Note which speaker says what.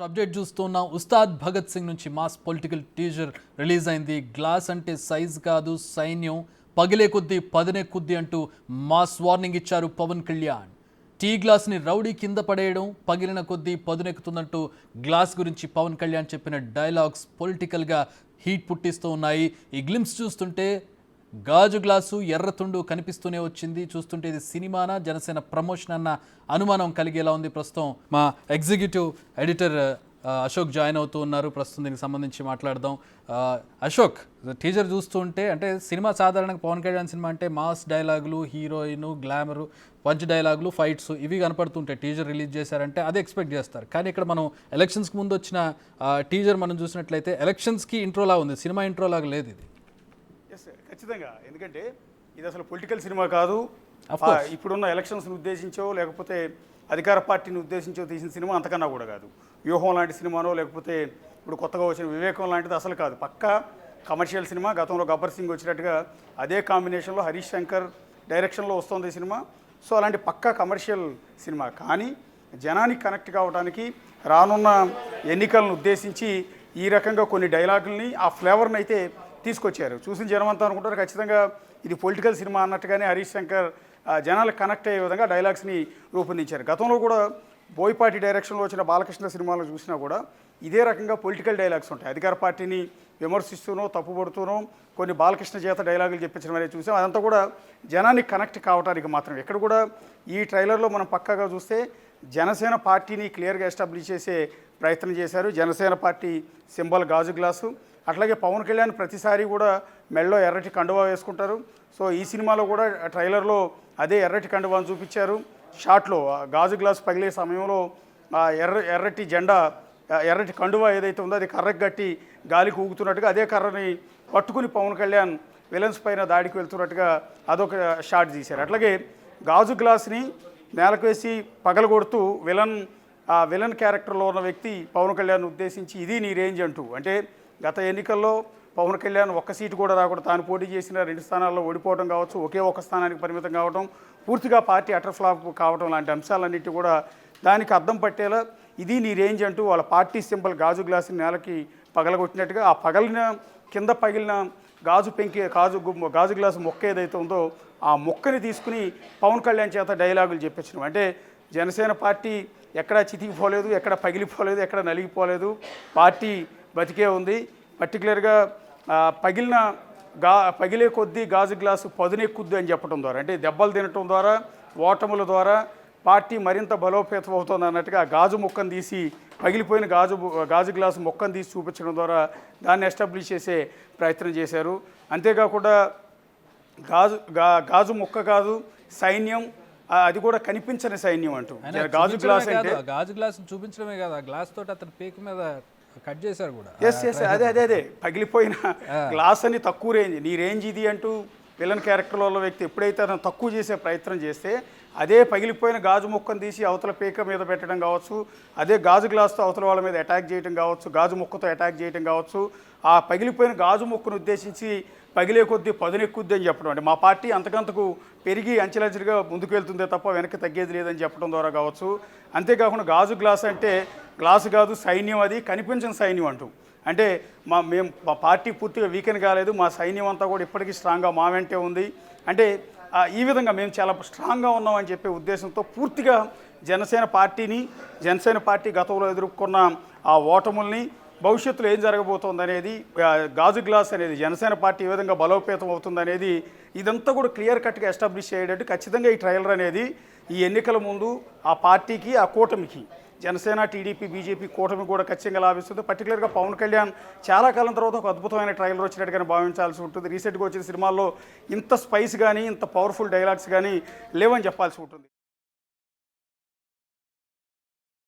Speaker 1: Update చూస్తున్నాం. ఉస్తాద్ భగత్ సింగ్ నుంచి mass political teaser release అయింది. గ్లాస్ అంటే సైజ్ కాదు సైన్యం, పగిలే కొద్దీ పదనే కొద్దీ అంటూ మాస్ వార్నింగ్ ఇచ్చారు పవన్ కళ్యాణ్. టీ గ్లాస్ని రౌడీ కింద పడేయడం పగిలిన కొద్దీ పదునెక్కుతుందంటూ గ్లాస్ గురించి పవన్ కళ్యాణ్ చెప్పిన డైలాగ్స్ పొలిటికల్గా హీట్ పుట్టిస్తూ ఉన్నాయి. ఈ గ్లిమ్స్ చూస్తుంటే గాజు గ్లాసు ఎర్రతుండు కనిపిస్తూనే వచ్చింది. చూస్తుంటే ఇది సినిమానా జనసేన ప్రమోషన్ అన్న అనుమానం కలిగేలా ఉంది. ప్రస్తుతం మా ఎగ్జిక్యూటివ్ ఎడిటర్ అశోక్ జాయిన్ అవుతూ ఉన్నారు. ప్రస్తుతం దీనికి సంబంధించి మాట్లాడదాం. అశోక్, టీజర్ చూస్తుంటే అంటే సినిమా సాధారణంగా పవన్ కళ్యాణ్ సినిమా అంటే మాస్ డైలాగులు, హీరోయిన్, గ్లామరు, పంచ్ డైలాగులు, ఫైట్స్ ఇవి కనపడుతుంటాయి. టీజర్ రిలీజ్ చేశారంటే అదే ఎక్స్పెక్ట్ చేస్తారు. కానీ ఇక్కడ మనం ఎలక్షన్స్కి ముందు వచ్చిన టీజర్ మనం చూసినట్లయితే ఎలక్షన్స్కి ఇంట్రోలా ఉంది, సినిమా ఇంట్రోలాగా లేదు ఇది.
Speaker 2: ఎస్, ఖచ్చితంగా. ఎందుకంటే ఇది అసలు పొలిటికల్ సినిమా కాదు. ఇప్పుడున్న ఎలక్షన్స్ని ఉద్దేశించో లేకపోతే అధికార పార్టీని ఉద్దేశించో తీసిన సినిమా అంతకన్నా కూడా కాదు. వ్యూహం లాంటి సినిమానో లేకపోతే ఇప్పుడు కొత్తగా వచ్చిన వివేకం లాంటిది అసలు కాదు. పక్కా కమర్షియల్ సినిమా. గతంలో గబ్బర్ సింగ్ వచ్చినట్టుగా అదే కాంబినేషన్లో హరీష్ శంకర్ డైరెక్షన్లో వస్తుంది సినిమా. సో అలాంటి పక్కా కమర్షియల్ సినిమా. కానీ జనానికి కనెక్ట్ కావడానికి రానున్న ఎన్నికలను ఉద్దేశించి ఈ రకంగా కొన్ని డైలాగుల్ని ఆ ఫ్లేవర్ని అయితే తీసుకొచ్చారు. చూసిన జనం అంతా అనుకుంటారు ఖచ్చితంగా ఇది పొలిటికల్ సినిమా అన్నట్టుగానే హరీష్ శంకర్ జనాలకు కనెక్ట్ అయ్యే విధంగా డైలాగ్స్ని రూపొందించారు. గతంలో కూడా బోయపాటి డైరెక్షన్లో వచ్చిన బాలకృష్ణ సినిమాలు చూసినా కూడా ఇదే రకంగా పొలిటికల్ డైలాగ్స్ ఉంటాయి. అధికార పార్టీని విమర్శిస్తూనో తప్పుపడుతూనో కొన్ని బాలకృష్ణ చేత డైలాగులు చెప్పించడం అనేది చూసాం. అదంతా కూడా జనానికి కనెక్ట్ కావడానికి మాత్రమే. ఇక్కడ కూడా ఈ ట్రైలర్లో మనం పక్కాగా చూస్తే జనసేన పార్టీని క్లియర్గా ఎస్టాబ్లిష్ చేసే ప్రయత్నం చేశారు. జనసేన పార్టీ సింబల్ గాజు గ్లాసు. అట్లాగే పవన్ కళ్యాణ్ ప్రతిసారి కూడా మెడలో ఎర్రటి కండువా వేసుకుంటారు. సో ఈ సినిమాలో కూడా ట్రైలర్లో అదే ఎర్రటి కండువాను చూపించారు. షాట్లో గాజు గ్లాసు పగిలే సమయంలో ఎర్రటి జెండా, ఎర్రటి కండువా ఏదైతే ఉందో అది కర్రకు కట్టి గాలికి ఊగుతున్నట్టుగా అదే కర్రని పట్టుకుని పవన్ కళ్యాణ్ విలన్స్ పైన దాడికి వెళ్తున్నట్టుగా అదొక షాట్ తీశారు. అట్లాగే గాజు గ్లాస్ని నేలకు వేసి పగలగొడుతూ విలన్ క్యారెక్టర్లో ఉన్న వ్యక్తి పవన్ కళ్యాణ్ ఉద్దేశించి ఇది నీ రేంజ్ అంటూ, అంటే గత ఎన్నికల్లో పవన్ కళ్యాణ్ ఒక్క సీటు కూడా రాకుండా తాను పోటీ చేసిన 2 స్థానాల్లో ఓడిపోవడం కావచ్చు, ఒకే ఒక స్థానానికి పరిమితం కావడం, పూర్తిగా పార్టీ అటర్ ఫ్లాప్ కావడం లాంటి అంశాలన్నిటి కూడా దానికి అద్దం పట్టేలా ఇది నీ రేంజ్ అంటూ వాళ్ళ పార్టీ సింబల్ గాజు గ్లాసుని నేలకి పగలగొట్టినట్టుగా ఆ కింద పగిలిన గాజు గ్లాసు మొక్క ఏదైతే ఉందో ఆ మొక్కని తీసుకుని పవన్ కళ్యాణ్ చేత డైలాగులు చెప్పించడం. అంటే జనసేన పార్టీ ఎక్కడా చితికిపోలేదు, ఎక్కడ పగిలిపోలేదు, ఎక్కడ నలిగిపోలేదు, పార్టీ బతికే ఉంది. పర్టికులర్గా పగిలే కొద్దీ గాజు గ్లాసు పదునెక్కుద్ది అని చెప్పడం ద్వారా, అంటే దెబ్బలు తినటం ద్వారా, ఓటముల ద్వారా పార్టీ మరింత బలోపేతం అవుతుంది అన్నట్టుగా గాజు మొక్కను తీసి పగిలిపోయిన గాజు గ్లాసు మొక్కను తీసి చూపించడం ద్వారా దాన్ని ఎస్టాబ్లిష్ చేసే ప్రయత్నం చేశారు. అంతేకాకుండా గాజు మొక్క కాదు సైన్యం, అది కూడా కనిపించని సైన్యం అంటూ. గాజు గ్లాస్ అంటే
Speaker 1: గాజు గ్లాస్ చూపించడమే కాదు, ఆ గ్లాస్ తోటి అతని పేకు మీద కట్ చేశారు కూడా.
Speaker 2: ఎస్ అదే పగిలిపోయిన గ్లాస్ అని తక్కువ రేంజ్, నీ రేంజ్ ఇది అంటూ విలన్ క్యారెక్టర్లో ఉన్న వ్యక్తి ఎప్పుడైతే అతను తక్కువ చేసే ప్రయత్నం చేస్తే అదే పగిలిపోయిన గాజు మొక్కను తీసి అవతల పేక మీద పెట్టడం కావచ్చు, అదే గాజు గ్లాస్తో అవతల వాళ్ళ మీద అటాక్ చేయడం కావచ్చు, గాజు మొక్కతో అటాక్ చేయడం కావచ్చు, ఆ పగిలిపోయిన గాజు మొక్కను ఉద్దేశించి పగిలే కొద్దీ పదునెక్కుద్ది అని చెప్పడం. అంటే మా పార్టీ అంతకంతకు పెరిగి అంచెలంచెలుగా ముందుకు వెళ్తుందే తప్ప వెనక్కి తగ్గేది లేదని చెప్పడం ద్వారా కావచ్చు. అంతేకాకుండా గాజు గ్లాస్ అంటే గ్లాసు కాదు సైన్యం, అది కనిపించని సైన్యం అంటూ. అంటే మా పార్టీ పూర్తిగా వీకెన్ కాలేదు, మా సైన్యం అంతా కూడా ఇప్పటికీ స్ట్రాంగ్గా మా వెంటే ఉంది. అంటే ఈ విధంగా మేము చాలా స్ట్రాంగ్గా ఉన్నామని చెప్పే ఉద్దేశంతో పూర్తిగా జనసేన పార్టీ గతంలో ఎదుర్కొన్న ఆ ఓటముల్ని, భవిష్యత్తులో ఏం జరగబోతోంది అనేది, గాజు గ్లాస్ అనేది జనసేన పార్టీ ఏ విధంగా బలోపేతం అవుతుంది అనేది ఇదంతా కూడా క్లియర్ కట్గా ఎస్టాబ్లిష్ చేయడానికి ఖచ్చితంగా ఈ ట్రైలర్ అనేది ఈ ఎన్నికల ముందు ఆ పార్టీకి, ఆ కూటమికి, జనసేన, టీడీపీ, బీజేపీ కూటమి కూడా ఖచ్చితంగా లాభిస్తుంది. పర్టికులర్గా పవన్ కళ్యాణ్ చాలా కాలం తర్వాత ఒక అద్భుతమైన ట్రైలర్ వచ్చినట్టుగానే భావించాల్సి ఉంటుంది. రీసెంట్గా వచ్చిన సినిమాల్లో ఇంత స్పైస్ కానీ ఇంత పవర్ఫుల్ డైలాగ్స్ కానీ లేవని చెప్పాల్సి ఉంటుంది.